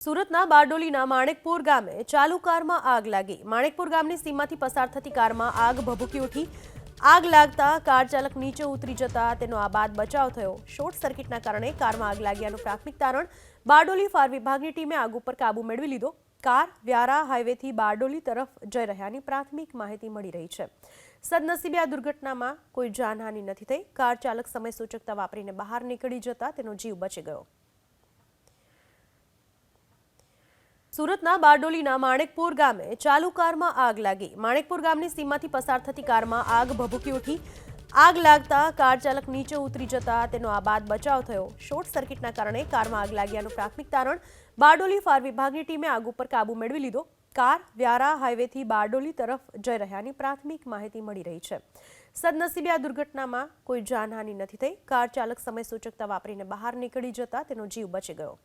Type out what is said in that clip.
સુરતના બારડોલીના માણેકપુર ગામે ચાલુ કારમાં આગ લાગી। માણેકપુર ગામની સીમમાંથી પસાર થતી કારમાં આગ ભભૂકી ઉઠી। આગ લાગતા કાર ચાલક નીચે ઉતરી જતા તેનો આબાદ બચાવ થયો। શોર્ટ સર્કિટના કારણે કારમાં આગ લાગ્યાનું પ્રાથમિક તારણ। બારડોલી ફાયર વિભાગની ટીમે આગ ઉપર કાબુ મેળવી લીધો। કાર વ્યારા હાઈવેથી બારડોલી તરફ જઈ રહ્યાની પ્રાથમિક માહિતી મળી રહી છે। સદનસીબે આ દુર્ઘટનામાં કોઈ જાનહાનિ નથી થઈ। કાર ચાલક સમય સૂચકતા વાપરીને બહાર નીકળી જતા તેનો જીવ બચી ગયો। સુરતના બારડોલીના માણેકપુર ગામે ચાલુ કારમાં આગ લાગી। માણેકપુર ગામની સીમમાંથી પસાર થતી કારમાં આગ ભભૂકી ઉઠી। આગ લાગતા કાર ચાલક નીચે ઉતરી જતા તેનો આબાદ બચાવ થયો। શોર્ટ સર્કિટના કારણે કારમાં આગ લાગ્યાનું પ્રાથમિક તારણ। બારડોલી ફાયર વિભાગની ટીમે આગ ઉપર કાબુ મેળવી લીધો। કાર વ્યારા હાઈવેથી બારડોલી તરફ જઈ રહ્યાની પ્રાથમિક માહિતી મળી રહી છે। સદનસીબે આ દુર્ઘટનામાં કોઈ જાનહાનિ નથી થઈ। કાર ચાલક સમય સૂચકતા વાપરીને બહાર નીકળી જતા તેનો જીવ બચી ગયો।